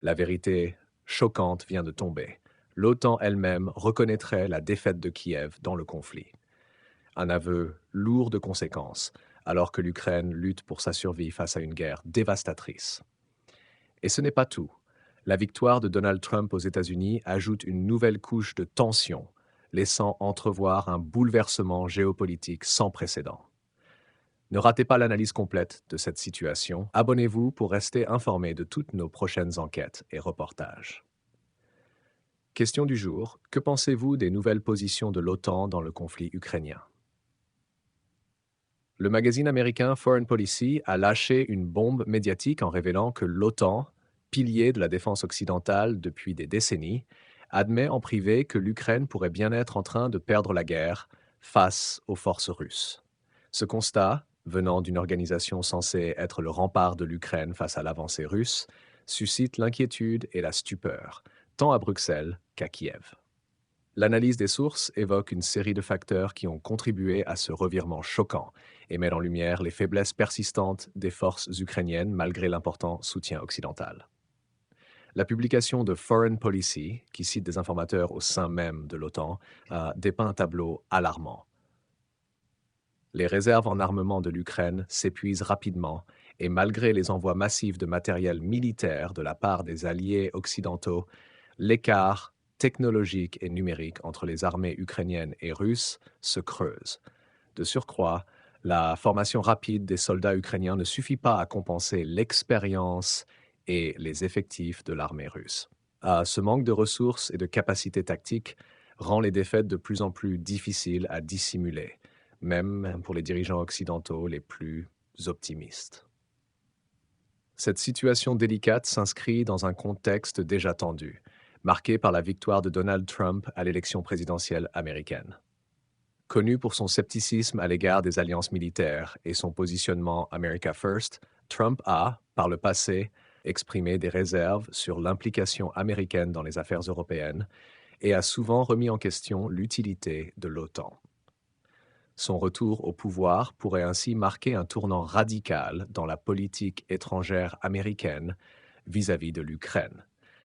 La vérité choquante vient de tomber. L'OTAN elle-même reconnaîtrait la défaite de Kiev dans le conflit. Un aveu lourd de conséquences, alors que l'Ukraine lutte pour sa survie face à une guerre dévastatrice. Et ce n'est pas tout. La victoire de Donald Trump aux États-Unis ajoute une nouvelle couche de tension, laissant entrevoir un bouleversement géopolitique sans précédent. Ne ratez pas l'analyse complète de cette situation. Abonnez-vous pour rester informé de toutes nos prochaines enquêtes et reportages. Question du jour. Que pensez-vous des nouvelles positions de l'OTAN dans le conflit ukrainien? Le magazine américain Foreign Policy a lâché une bombe médiatique en révélant que l'OTAN, pilier de la défense occidentale depuis des décennies, admet en privé que l'Ukraine pourrait bien être en train de perdre la guerre face aux forces russes. Ce constat, venant d'une organisation censée être le rempart de l'Ukraine face à l'avancée russe, suscite l'inquiétude et la stupeur, tant à Bruxelles qu'à Kiev. L'analyse des sources évoque une série de facteurs qui ont contribué à ce revirement choquant et met en lumière les faiblesses persistantes des forces ukrainiennes malgré l'important soutien occidental. La publication de Foreign Policy, qui cite des informateurs au sein même de l'OTAN, dépeint un tableau alarmant. Les réserves en armement de l'Ukraine s'épuisent rapidement et malgré les envois massifs de matériel militaire de la part des alliés occidentaux, l'écart technologique et numérique entre les armées ukrainiennes et russes se creuse. De surcroît, la formation rapide des soldats ukrainiens ne suffit pas à compenser l'expérience et les effectifs de l'armée russe. Ce manque de ressources et de capacités tactiques rend les défaites de plus en plus difficiles à dissimuler, même pour les dirigeants occidentaux les plus optimistes. Cette situation délicate s'inscrit dans un contexte déjà tendu, marqué par la victoire de Donald Trump à l'élection présidentielle américaine. Connu pour son scepticisme à l'égard des alliances militaires et son positionnement America First, Trump a, par le passé, exprimé des réserves sur l'implication américaine dans les affaires européennes et a souvent remis en question l'utilité de l'OTAN. Son retour au pouvoir pourrait ainsi marquer un tournant radical dans la politique étrangère américaine vis-à-vis de l'Ukraine,